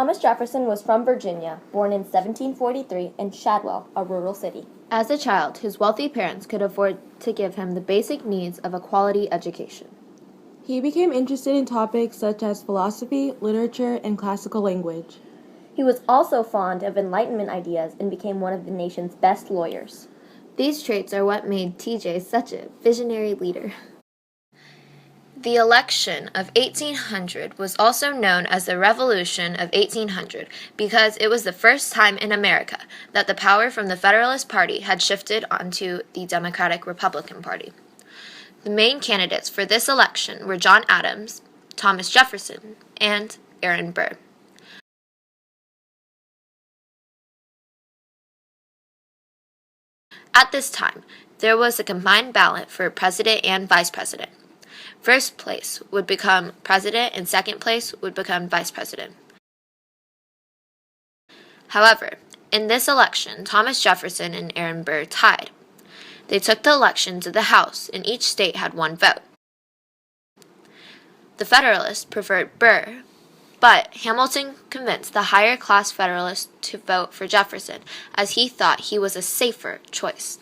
Thomas Jefferson was from Virginia, born in 1743 in Shadwell, a rural city. As a child, his wealthy parents could afford to give him the basic needs of a quality education. He became interested in topics such as philosophy, literature, and classical language. He was also fond of Enlightenment ideas and became one of the nation's best lawyers. These traits are what made TJ such a visionary leader. The election of 1800 was also known as the Revolution of 1800 because it was the first time in America that the power from the Federalist Party had shifted onto the Democratic-Republican Party. The main candidates for this election were John Adams, Thomas Jefferson, and Aaron Burr. At this time, there was a combined ballot for president and vice president. First place would become president and second place would become vice president. However, in this election, Thomas Jefferson and Aaron Burr tied. They took the election to the House, and each state had one vote. The Federalists preferred Burr, but Hamilton convinced the higher-class Federalists to vote for Jefferson, as he thought he was a safer choice.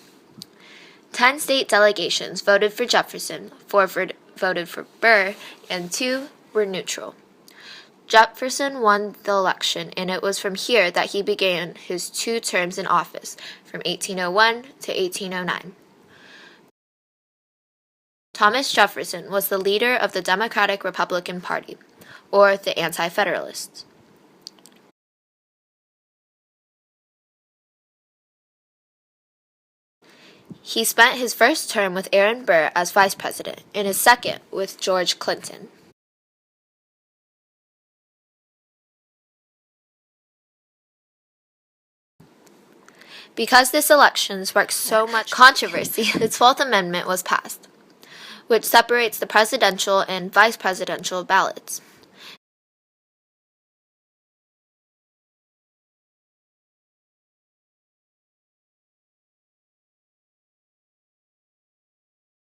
10 state delegations voted for Jefferson, 4 voted for Burr, and 2 were neutral. Jefferson won the election, and it was from here that he began his 2 terms in office, from 1801 to 1809. Thomas Jefferson was the leader of the Democratic-Republican Party, or the Anti-Federalists. He spent his first term with Aaron Burr as vice president and his second with George Clinton. Because this election sparked so much controversy, the 12th Amendment was passed, which separates the presidential and vice presidential ballots.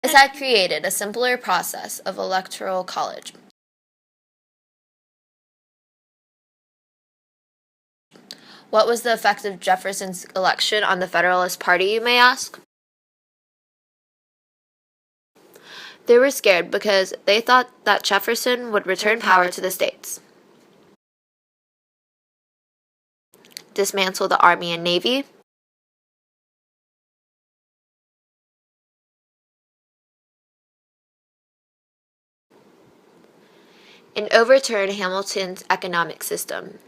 This had created a simpler process of electoral college. What was the effect of Jefferson's election on the Federalist Party, you may ask? They were scared because they thought that Jefferson would return power to the states, dismantle the Army and Navy, and overturn Hamilton's economic system.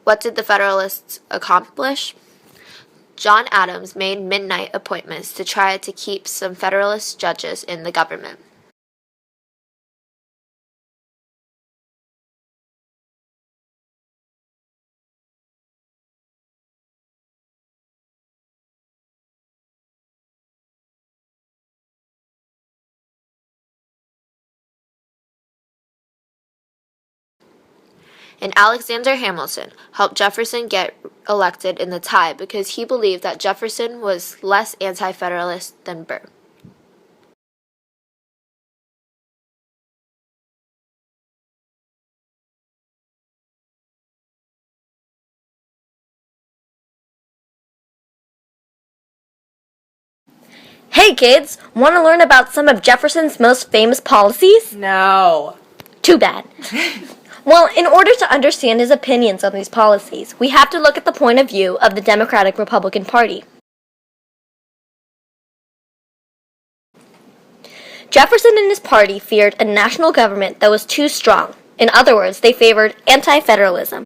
What did the Federalists accomplish? John Adams made midnight appointments to try to keep some Federalist judges in the government. And Alexander Hamilton helped Jefferson get elected in the tie because he believed that Jefferson was less anti-Federalist than Burr. Hey kids, want to learn about some of Jefferson's most famous policies? No. Too bad. Well, in order to understand his opinions on these policies, we have to look at the point of view of the Democratic-Republican Party. Jefferson and his party feared a national government that was too strong. In other words, they favored anti-federalism.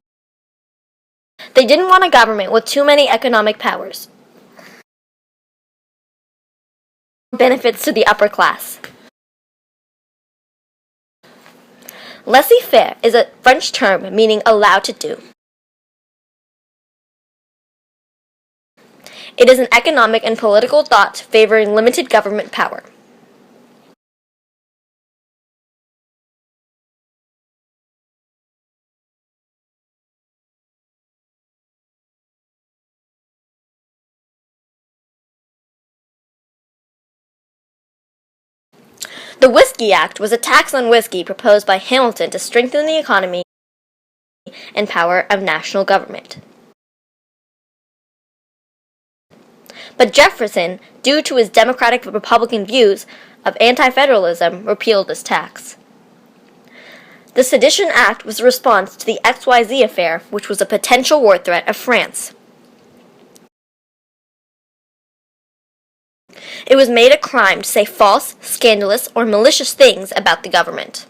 They didn't want a government with too many economic powers. Benefits to the upper class. Laissez-faire is a French term meaning allowed to do. It is an economic and political thought favoring limited government power. The Whiskey Act was a tax on whiskey proposed by Hamilton to strengthen the economy and power of national government. But Jefferson, due to his Democratic Republican views of anti-federalism, repealed this tax. The Sedition Act was a response to the XYZ affair, which was a potential war threat of France. It was made a crime to say false, scandalous, or malicious things about the government.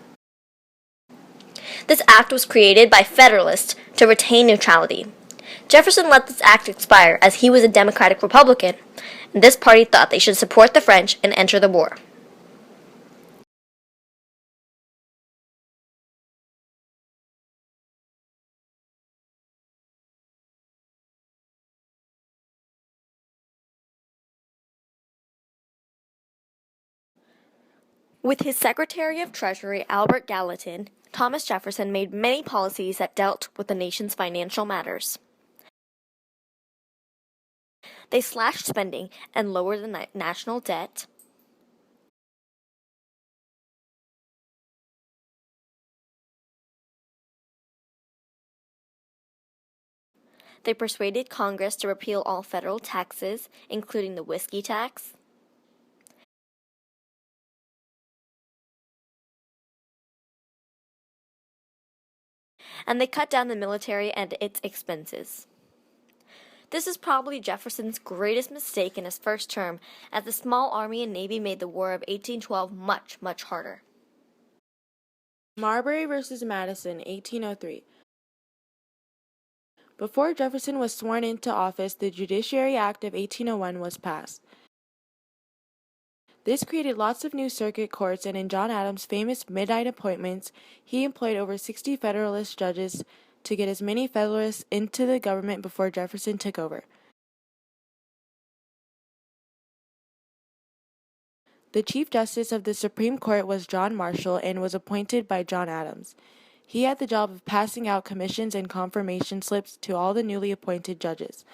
This act was created by Federalists to retain neutrality. Jefferson let this act expire as he was a Democratic Republican, and this party thought they should support the French and enter the war. With his Secretary of Treasury, Albert Gallatin, Thomas Jefferson made many policies that dealt with the nation's financial matters. They slashed spending and lowered the national debt. They persuaded Congress to repeal all federal taxes, including the whiskey tax. And they cut down the military and its expenses. This is probably Jefferson's greatest mistake in his first term, as the small army and navy made the War of 1812 much, much harder. Marbury versus Madison, 1803. Before Jefferson was sworn into office, the Judiciary Act of 1801 was passed. This created lots of new circuit courts, and in John Adams' famous midnight appointments, he employed over 60 Federalist judges to get as many Federalists into the government before Jefferson took over. The Chief Justice of the Supreme Court was John Marshall and was appointed by John Adams. He had the job of passing out commissions and confirmation slips to all the newly appointed judges.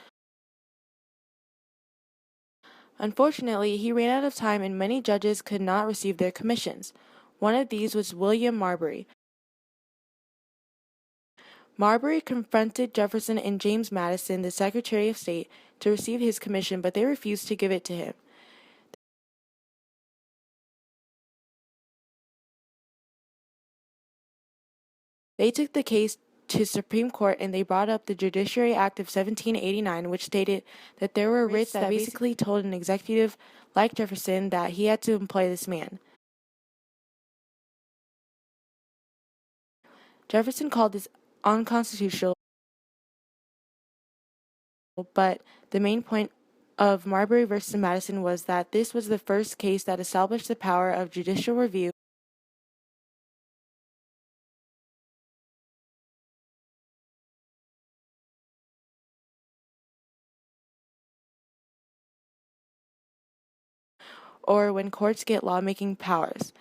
Unfortunately, he ran out of time and many judges could not receive their commissions. One of these was William Marbury. Marbury confronted Jefferson and James Madison, the Secretary of State, to receive his commission, but they refused to give it to him. They took the case to Supreme Court and they brought up the Judiciary Act of 1789, which stated that there were writs that basically told an executive like Jefferson that he had to employ this man. Jefferson called this unconstitutional, but the main point of Marbury versus Madison was that this was the first case that established the power of judicial review. Or when courts get lawmaking powers.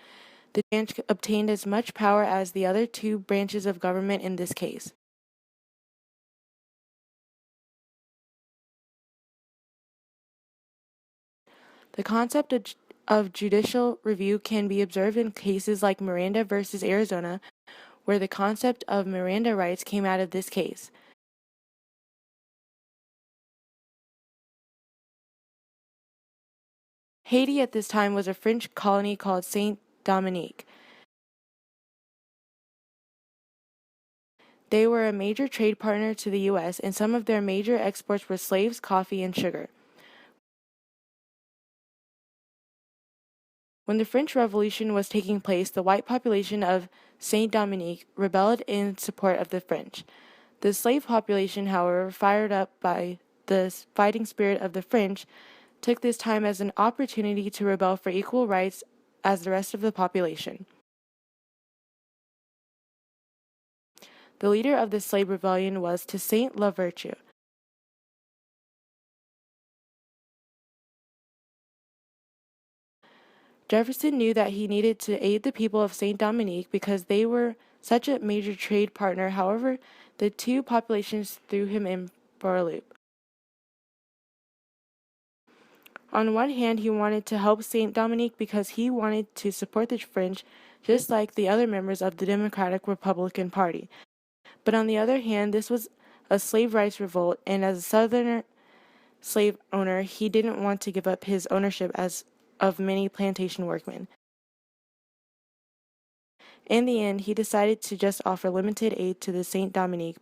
The branch obtained as much power as the other two branches of government in this case. The concept of judicial review can be observed in cases like Miranda versus Arizona, where the concept of Miranda rights came out of this case. Haiti at this time was a French colony called Saint Dominique. They were a major trade partner to the U.S., and some of their major exports were slaves, coffee, and sugar. When the French Revolution was taking place, the white population of Saint Dominique rebelled in support of the French. The slave population, however, fired up by the fighting spirit of the French, took this time as an opportunity to rebel for equal rights as the rest of the population. The leader of the slave rebellion was Toussaint Louverture. Jefferson knew that he needed to aid the people of Saint Dominique because they were such a major trade partner. However, the two populations threw him in for a loop. On one hand, he wanted to help St. Dominique because he wanted to support the French just like the other members of the Democratic Republican Party. But on the other hand, this was a slave rights revolt, and as a Southerner slave owner, he didn't want to give up his ownership as of many plantation workmen. In the end, he decided to just offer limited aid to the St. Dominique.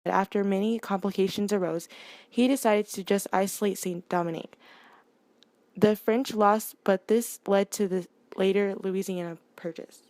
But after many complications arose, he decided to just isolate St. Dominique. The French lost, but this led to the later Louisiana Purchase.